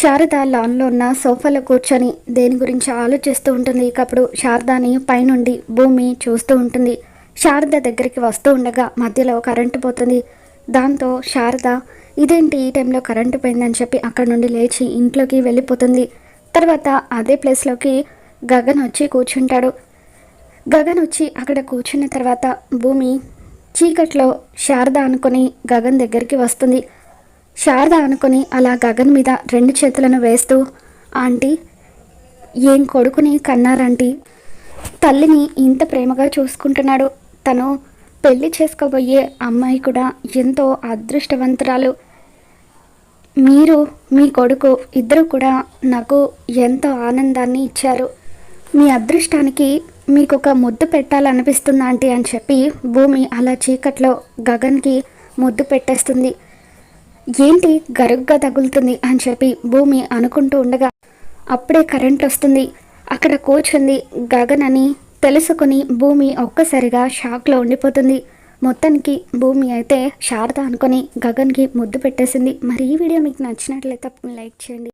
శారద లాన్లో ఉన్న సోఫాలో కూర్చొని దేని గురించి ఆలోచిస్తూ ఉంటుంది. అప్పుడు శారదాని పైనుండి భూమి చూస్తూ ఉంటుంది. శారద దగ్గరికి వస్తూ ఉండగా మధ్యలో కరెంటు పోతుంది. దాంతో శారద ఇదేంటి ఈ టైంలో కరెంటు పోయిందని చెప్పి అక్కడ నుండి లేచి ఇంట్లోకి వెళ్ళిపోతుంది. తర్వాత అదే ప్లేస్లోకి గగన్ వచ్చి కూర్చుంటాడు. గగన్ వచ్చి అక్కడ కూర్చున్న తర్వాత భూమి చీకట్లో శారద అనుకొని గగన్ దగ్గరికి వస్తుంది. శారద అనుకొని అలా గగన్ మీద 2 చేతులను వేస్తూ, ఆంటీ, ఏం కొడుకుని కన్నారంటీ, తల్లిని ఇంత ప్రేమగా చూసుకుంటున్నాడు. తను పెళ్లి చేసుకోబోయే అమ్మాయి కూడా ఎంతో అదృష్టవంతురాలు. మీరు మీ కొడుకు ఇద్దరు కూడా నాకు ఎంతో ఆనందాన్ని ఇచ్చారు. మీ అదృష్టానికి మీకు ఒక ముద్దు పెట్టాలనిపిస్తుంది ఆంటీ అని చెప్పి భూమి అలా చీకట్లో గగన్కి ముద్దు పెట్టేస్తుంది. ఏంటి గరుగ్గా తగులుతుంది అని చెప్పి భూమి అనుకుంటూ ఉండగా అప్పుడే కరెంట్ వస్తుంది. అక్కడ కూర్చుంది గగన్ అని తెలుసుకుని భూమి ఒక్కసారిగా షాక్లో ఉండిపోతుంది. మొత్తానికి భూమి అయితే శారద అనుకొని గగన్కి ముద్దు పెట్టేసింది. మరి ఈ వీడియో మీకు నచ్చినట్లయితే లైక్ చేయండి.